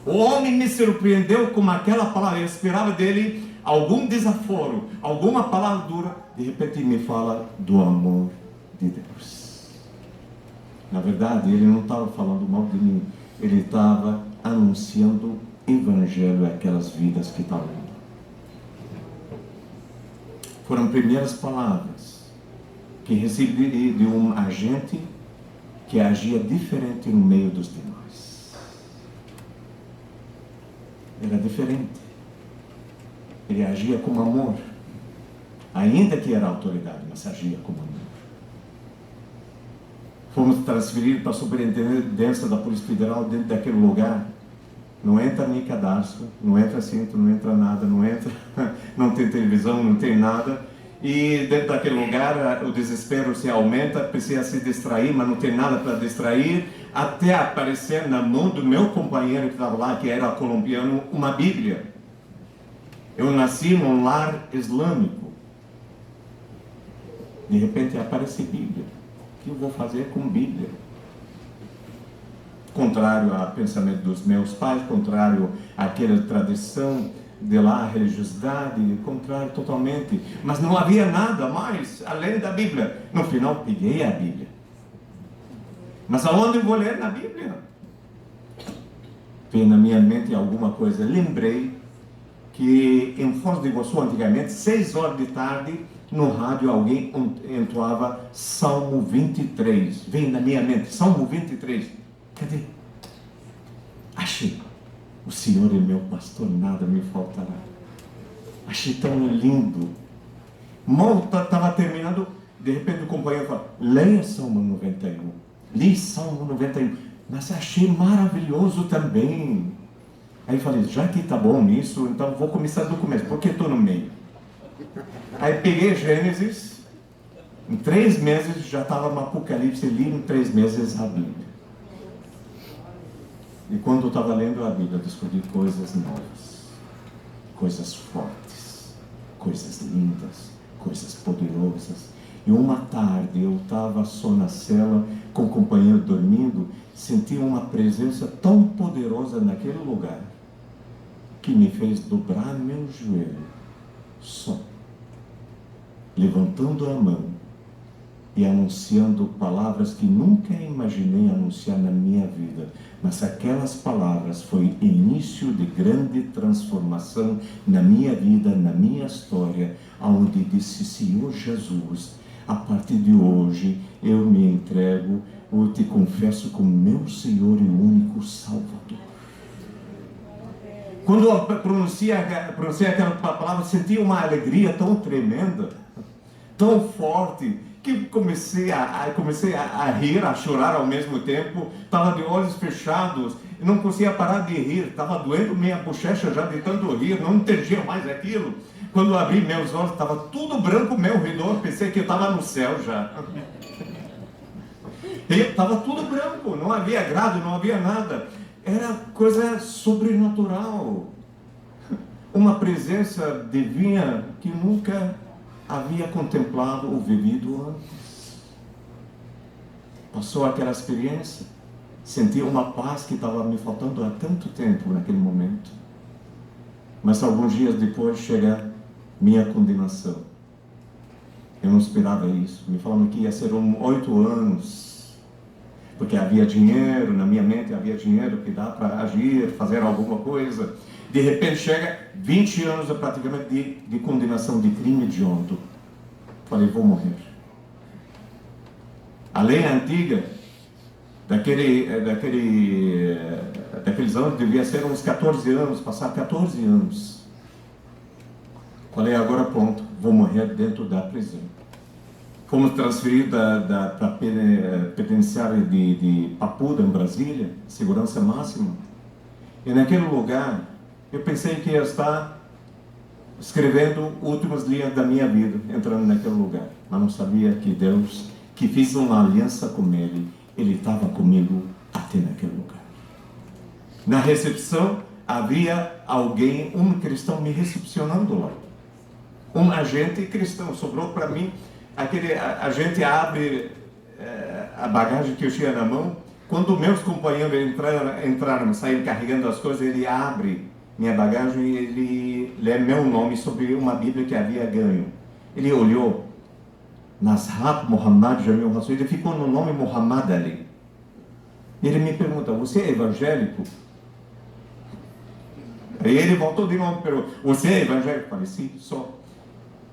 O homem me surpreendeu com aquela palavra, eu esperava dele algum desaforo, alguma palavra dura, de repente me fala do amor de Deus. Na verdade, ele não estava falando mal de mim, ele estava anunciando o evangelho àquelas vidas que estavam indo. Foram primeiras palavras que recebi de um agente que agia diferente no meio dos demais. Era diferente. Ele agia com amor, ainda que era autoridade, mas agia com amor. Fomos transferidos para a superintendência da Polícia Federal dentro daquele lugar. Não entra nem cadastro, não entra cinto, não entra nada, não tem televisão, não tem nada. E dentro daquele lugar o desespero se aumenta, precisa se distrair, mas não tem nada para distrair, até aparecer na mão do meu companheiro que estava lá, que era colombiano, uma Bíblia. Eu nasci num lar islâmico. De repente aparece Bíblia. O que eu vou fazer com Bíblia? Contrário ao pensamento dos meus pais, contrário àquela tradição de lá, a religiosidade, contrário totalmente. Mas não havia nada mais além da Bíblia. No final, peguei a Bíblia. Mas aonde eu vou ler na Bíblia? Veio na minha mente alguma coisa. Lembrei que em Foz do Iguaçu, antigamente, 6 horas de tarde, no rádio alguém entoava Salmo 23. Vem na minha mente, Salmo 23. Cadê? Achei. O Senhor é meu pastor, nada me faltará. Achei tão lindo. Mal estava terminando, de repente o companheiro fala, leia Salmo 91. Li Salmo 91. Mas achei maravilhoso também. Aí falei, já que está bom nisso, então vou começar do começo, porque estou no meio. Aí peguei Gênesis, em 3 meses já estava no Apocalipse, li em 3 meses a Bíblia. E quando eu estava lendo a Bíblia, descobri coisas novas, coisas fortes, coisas lindas, coisas poderosas. E uma tarde eu estava só na cela, com o companheiro dormindo, senti uma presença tão poderosa naquele lugar, que me fez dobrar meu joelho, só, levantando a mão e anunciando palavras que nunca imaginei anunciar na minha vida, mas aquelas palavras foi início de grande transformação na minha vida, na minha história, onde disse, Senhor Jesus, a partir de hoje eu me entrego, eu te confesso como meu Senhor e único Salvador. Quando eu pronunciei aquela palavra, senti uma alegria tão tremenda, tão forte, que comecei a rir, a chorar ao mesmo tempo. Estava de olhos fechados, não conseguia parar de rir, estava doendo minha bochecha já de tanto rir, não entendia mais aquilo. Quando eu abri meus olhos, estava tudo branco ao meu redor, pensei que eu estava no céu já. Estava tudo branco, não havia grado, não havia nada. Era coisa sobrenatural. Uma presença divina que nunca havia contemplado ou vivido antes. Passou aquela experiência, senti uma paz que estava me faltando há tanto tempo naquele momento. Mas alguns dias depois chega minha condenação. Eu não esperava isso. Me falaram que ia ser 8 anos. Porque havia dinheiro, na minha mente havia dinheiro que dá para agir, fazer alguma coisa. De repente chega 20 anos praticamente de condenação de crime hediondo. Falei, vou morrer. A lei antiga, daqueles anos, devia ser uns 14 anos, passar 14 anos. Falei, agora pronto, vou morrer dentro da prisão. Fomos transferidos para a penitenciária de Papuda, em Brasília, segurança máxima. E naquele lugar, eu pensei que ia estar escrevendo últimas linhas da minha vida, entrando naquele lugar. Mas não sabia que Deus, que fiz uma aliança com Ele, Ele estava comigo até naquele lugar. Na recepção, havia alguém, um cristão, me recepcionando lá. Um agente cristão, sobrou para mim. A gente abre a bagagem que eu tinha na mão. Quando meus companheiros entraram, saíram carregando as coisas, ele abre minha bagagem e ele lê meu nome sobre uma Bíblia que havia ganho. Ele olhou, Nasrat Muhammad Jamil Hassan, ele ficou no nome Muhammad ali. Ele me pergunta, você é evangélico? Aí ele voltou de novo e perguntou, você é evangélico? Eu falei, sim, sou.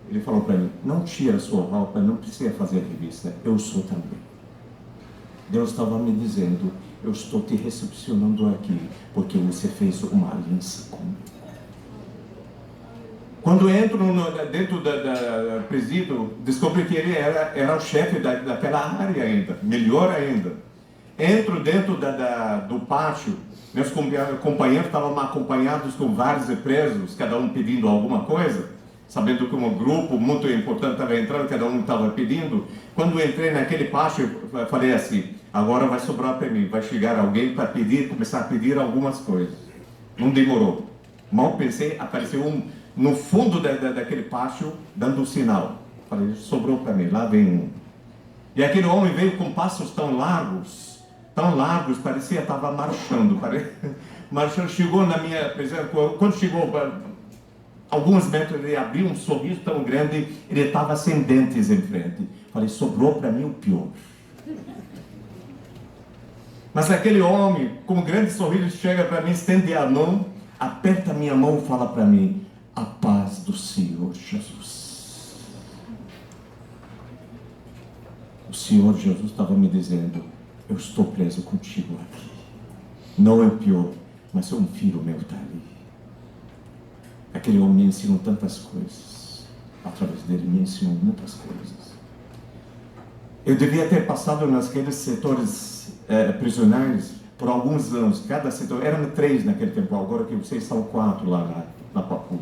Ele falou para mim, não tira a sua roupa, não precisa fazer revista, eu sou também. Deus estava me dizendo, eu estou te recepcionando aqui, porque você fez uma aliança comigo. Quando eu entro dentro da presídio, descobri que ele era o chefe daquela área ainda, melhor ainda. Entro dentro do pátio, meus companheiros estavam acompanhados com vários presos, cada um pedindo alguma coisa. Sabendo que um grupo muito importante estava entrando, cada um estava pedindo. Quando eu entrei naquele pátio, eu falei assim, agora vai sobrar para mim, vai chegar alguém para começar a pedir algumas coisas. Não demorou. Mal pensei, apareceu um no fundo daquele pátio, dando um sinal. Falei, sobrou para mim, lá vem um. E aquele homem veio com passos tão largos, parecia que estava marchando. Marchando, chegou na minha presença, quando chegou alguns metros, ele abriu um sorriso tão grande, ele estava sem dentes em frente. Falei, sobrou para mim o pior. Mas aquele homem, com um grande sorriso, chega para mim, estende a mão, aperta a minha mão e fala para mim, a paz do Senhor Jesus. O Senhor Jesus estava me dizendo: eu estou preso contigo aqui. Não é o pior, mas um filho meu está ali. Aquele homem me ensinou tantas coisas. Através dele me ensinou muitas coisas. Eu devia ter passado naqueles setores prisionais por alguns anos. Cada setor, eram 3 naquele tempo, agora que vocês são 4 lá na Papua.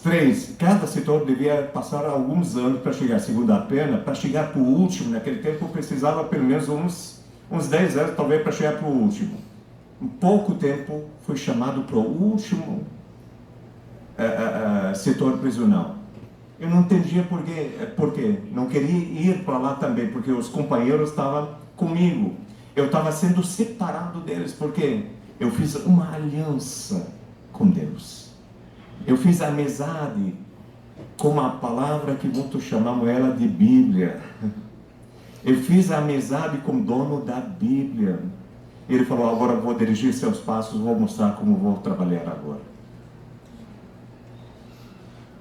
3, cada setor devia passar alguns anos para chegar à segunda pena. Para chegar para o último, naquele tempo, precisava pelo menos uns 10 anos, talvez, para chegar para o último. Em pouco tempo, foi chamado para o último setor prisional. Eu não entendia por quê. Não queria ir para lá também, porque os companheiros estavam comigo. Eu estava sendo separado deles, porque eu fiz uma aliança com Deus. Eu fiz amizade com a palavra que muitos chamamos ela de Bíblia. Eu fiz amizade com o dono da Bíblia. Ele falou: agora eu vou dirigir seus passos, vou mostrar como vou trabalhar agora.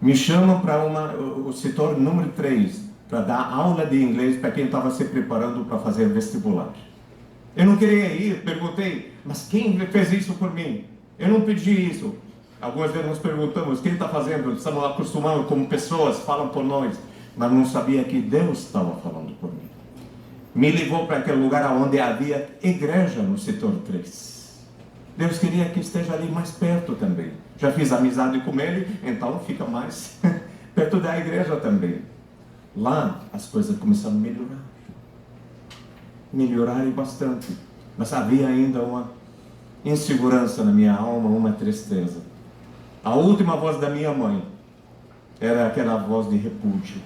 Me chamam para o setor número 3, para dar aula de inglês para quem estava se preparando para fazer vestibular. Eu não queria ir, perguntei: mas quem fez isso por mim? Eu não pedi isso. Algumas vezes nos perguntamos: quem está fazendo? Estamos acostumados como pessoas falam por nós, mas não sabia que Deus estava falando por mim. Me levou para aquele lugar onde havia igreja no setor 3. Deus queria que esteja ali mais perto também. Já fiz amizade com ele, então fica mais perto da igreja também. Lá as coisas começaram a melhorar. Melhoraram bastante. Mas havia ainda uma insegurança na minha alma, uma tristeza. A última voz da minha mãe era aquela voz de repúdio.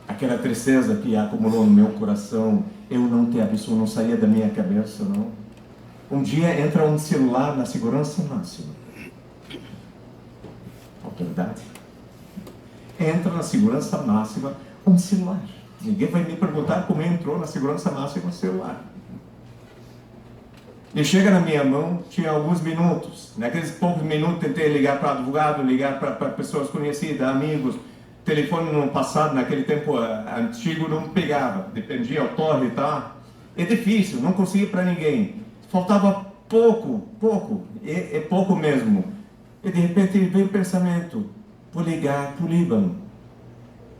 Aquela tristeza que acumulou no meu coração, eu não te abençoo, não saía da minha cabeça, não. Um dia entra um celular na segurança máxima. Autoridade. Entra na segurança máxima um celular. Ninguém vai me perguntar como entrou na segurança máxima um celular. E chega na minha mão, tinha alguns minutos. Naqueles poucos minutos tentei ligar para advogado, ligar para pessoas conhecidas, amigos. Telefone no passado, naquele tempo antigo, não pegava. Dependia do torre e tal. É difícil, não conseguia para ninguém. Faltava pouco, é pouco mesmo. E de repente veio o pensamento: vou ligar para o Líbano.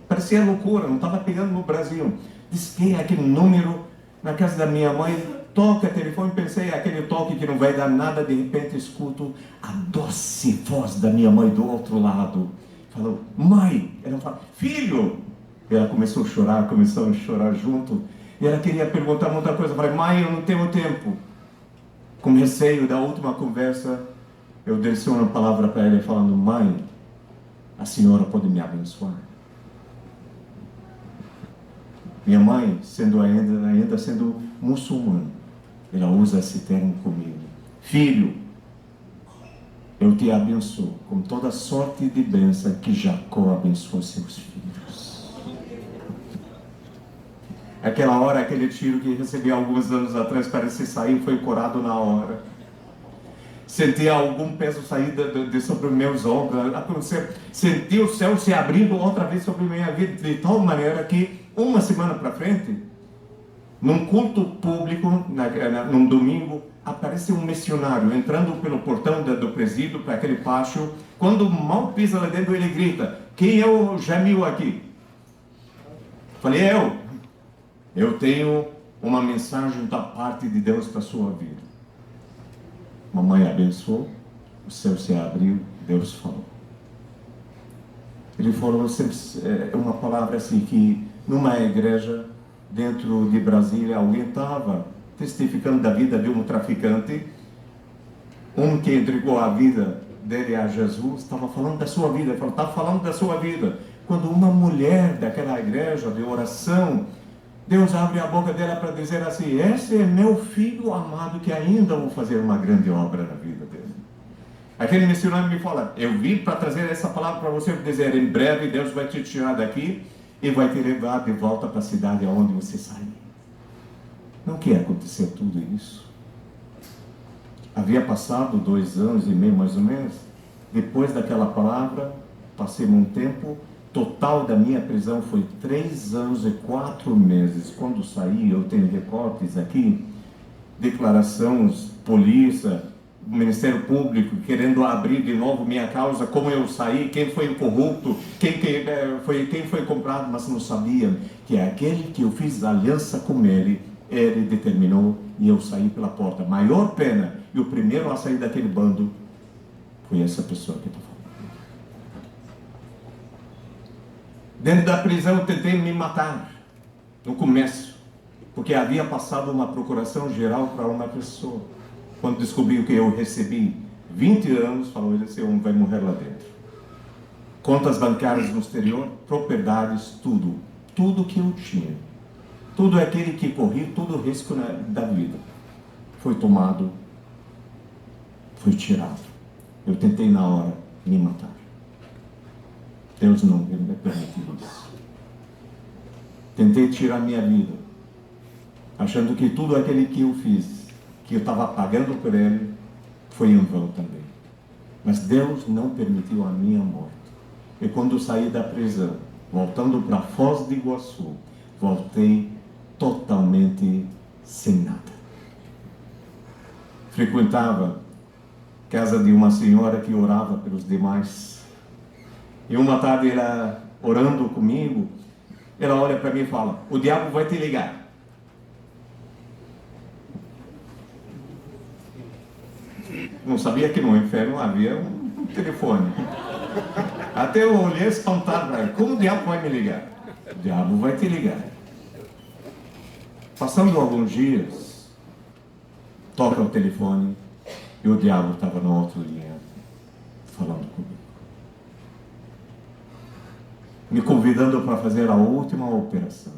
Parecia loucura, não estava pegando no Brasil. Disquei aquele número na casa da minha mãe, toca o telefone, pensei, aquele toque que não vai dar nada, de repente escuto a doce voz da minha mãe do outro lado. Falou: mãe. Ela falou: filho. Ela começou a chorar junto. E ela queria perguntar muita coisa. Eu falei: mãe, eu não tenho tempo. Com receio da última conversa, eu desci uma palavra para ela falando: mãe, a senhora pode me abençoar? Minha mãe, ainda sendo muçulmana, ela usa esse termo comigo: filho, eu te abençoo com toda sorte de bênção que Jacó abençoou seus filhos. Aquela hora, aquele tiro que recebi alguns anos atrás, parece que saiu, foi curado na hora. Senti algum peso sair de sobre meus ombros. Senti o céu se abrindo outra vez sobre minha vida, de tal maneira que, uma semana para frente, num culto público, num domingo, aparece um missionário entrando pelo portão do presídio para aquele pátio. Quando mal pisa lá dentro, ele grita: quem é o Jamil aqui? Falei: eu tenho uma mensagem da parte de Deus para a sua vida. Mamãe abençoou, o céu se abriu, Deus falou. Ele falou uma palavra assim, que numa igreja dentro de Brasília, alguém estava testificando da vida de um traficante, um que entregou a vida dele a Jesus, estava falando da sua vida. Ele falou: está falando da sua vida. Quando uma mulher daquela igreja de oração, Deus abre a boca dela para dizer assim: esse é meu filho amado, que ainda vou fazer uma grande obra na vida dele. Aquele missionário me fala: eu vim para trazer essa palavra para você, dizer, em breve Deus vai te tirar daqui e vai te levar de volta para a cidade onde você saiu. Não quer acontecer tudo isso? Havia passado 2 anos e meio, mais ou menos. Depois daquela palavra, passei um tempo. Total da minha prisão foi 3 anos e 4 meses. Quando saí, eu tenho recortes aqui, declarações, polícia, Ministério Público, querendo abrir de novo minha causa, como eu saí, quem foi o corrupto, quem foi comprado, mas não sabiam que é aquele que eu fiz aliança com ele determinou e eu saí pela porta. Maior pena, e o primeiro a sair daquele bando foi essa pessoa que eu estou falando. Dentro da prisão eu tentei me matar, no começo, porque havia passado uma procuração geral para uma pessoa. Quando descobriu que eu recebi 20 anos, falou, esse homem vai morrer lá dentro. Contas bancárias no exterior, propriedades, tudo. Tudo que eu tinha. Tudo aquele que corri, todo o risco da vida. Foi tomado, foi tirado. Eu tentei na hora me matar. Deus não me permitiu isso. Tentei tirar minha vida, achando que tudo aquele que eu fiz, que eu estava pagando por ele, foi em vão também. Mas Deus não permitiu a minha morte. E quando saí da prisão, voltando para Foz do Iguaçu, voltei totalmente sem nada. Frequentava a casa de uma senhora que orava pelos demais. E uma tarde ela, orando comigo, ela olha para mim e fala, o diabo vai te ligar. Não sabia que no inferno havia um telefone. Até eu olhei espantado, como o diabo vai me ligar? O diabo vai te ligar. Passando alguns dias, toca o telefone e o diabo estava na outra linha, falando comigo. Me convidando para fazer a última operação.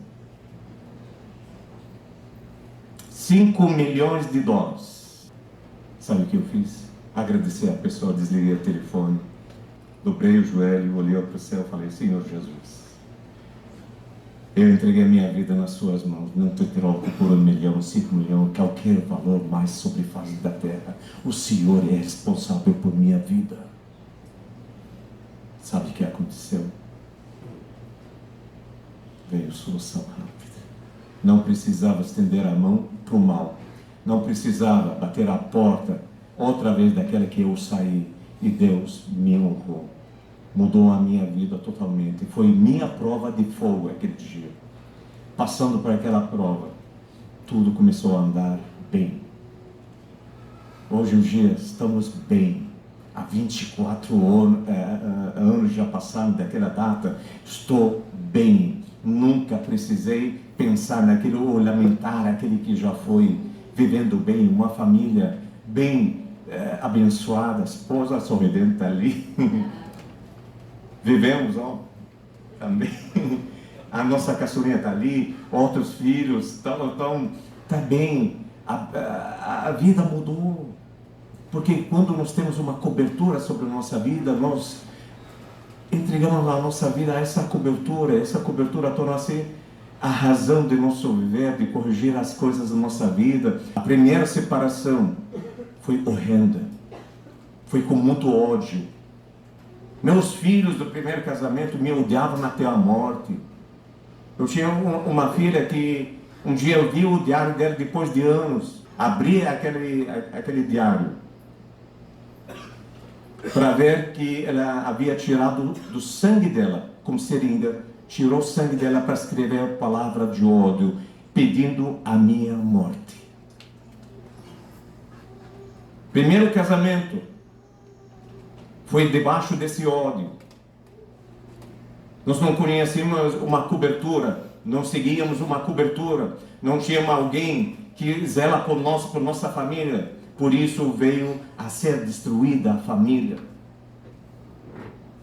$5 milhões. Sabe o que eu fiz? Agradeci a pessoa, desliguei o telefone, dobrei o joelho, olhei para o céu e falei, Senhor Jesus, eu entreguei a minha vida nas suas mãos, não te troco por 1 milhão, 5 milhões, qualquer valor mais sobre a face da terra. O Senhor é responsável por minha vida. Sabe o que aconteceu? Veio solução rápida. Não precisava estender a mão para o mal. Não precisava bater a porta outra vez daquela que eu saí. E Deus me honrou. Mudou a minha vida totalmente. Foi minha prova de fogo aquele dia. Passando por aquela prova, tudo começou a andar bem. Hoje em dia estamos bem. Há 24 anos já passaram daquela data. Estou bem. Nunca precisei pensar naquilo ou lamentar aquele que já foi vivendo bem, uma família bem abençoada, esposa sorridente está ali. Vivemos, também. A nossa caçulinha está ali, outros filhos estão bem. A vida mudou. Porque quando nós temos uma cobertura sobre a nossa vida, nós entregamos a nossa vida a essa cobertura torna-se a razão de nosso viver, de corrigir as coisas da nossa vida. A primeira separação foi horrenda, foi com muito ódio. Meus filhos do primeiro casamento me odiavam até a morte. Eu tinha uma filha que um dia eu vi o diário dela depois de anos, abri aquele diário para ver que ela havia tirado do sangue dela, com seringa, tirou o sangue dela para escrever a palavra de ódio, pedindo a minha morte. Primeiro casamento foi debaixo desse ódio. Nós não conhecíamos uma cobertura, não seguíamos uma cobertura, não tínhamos alguém que zela por nós, por nossa família. Por isso veio a ser destruída a família.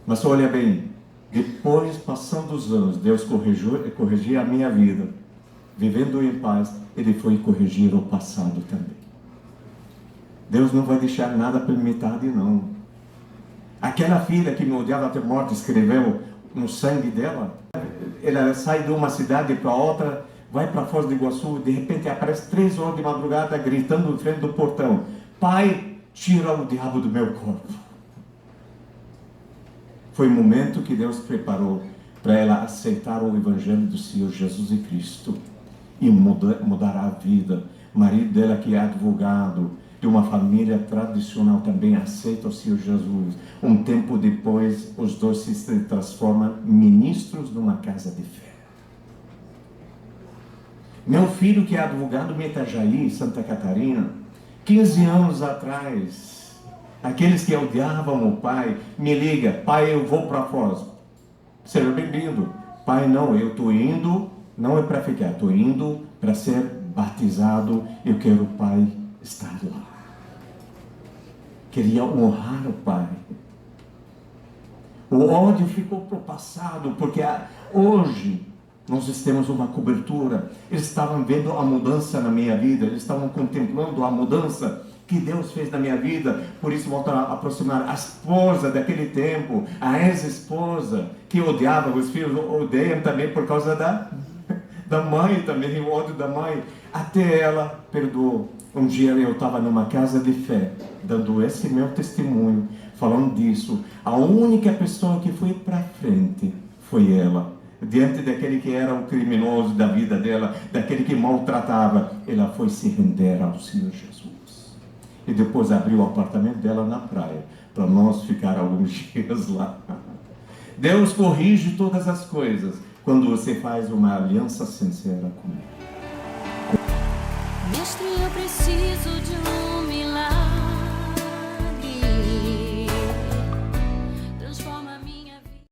Mas olha bem, depois, passando os anos, Deus corrigiu a minha vida. Vivendo em paz, Ele foi corrigir o passado também. Deus não vai deixar nada pela metade, não. Aquela filha que me odiava até a morte, escreveu no sangue dela. Ela sai de uma cidade para outra, vai para Foz do Iguaçu, de repente aparece 3 horas de madrugada gritando em frente do portão. Pai, tira o diabo do meu corpo. Foi o momento que Deus preparou para ela aceitar o Evangelho do Senhor Jesus e Cristo e mudar a vida. O marido dela, que é advogado de uma família tradicional, também aceita o Senhor Jesus. Um tempo depois, os dois se transformam em ministros numa casa de fé. Meu filho, que é advogado em Itajaí, Santa Catarina, 15 anos atrás, aqueles que odiavam o pai, me liga: pai, eu vou para Foz. Seja bem-vindo. Pai, não, eu estou indo, não é para ficar, estou indo para ser batizado, eu quero o pai estar lá. Queria honrar o pai. O ódio ficou para o passado, porque hoje nós temos uma cobertura. Eles estavam vendo a mudança na minha vida, eles estavam contemplando a mudança que Deus fez na minha vida. Por isso voltam a aproximar a esposa daquele tempo, a ex-esposa, que odiava, os filhos odeiam também por causa da mãe, também o ódio da mãe. Até ela perdoou. Um dia eu estava numa casa de fé, dando esse meu testemunho, falando disso. A única pessoa que foi para frente foi ela. Diante daquele que era o criminoso da vida dela, daquele que maltratava, ela foi se render ao Senhor Jesus. E depois abriu o apartamento dela na praia, para nós ficar alguns dias lá. Deus corrige todas as coisas quando você faz uma aliança sincera com Ele. Mestre, eu preciso de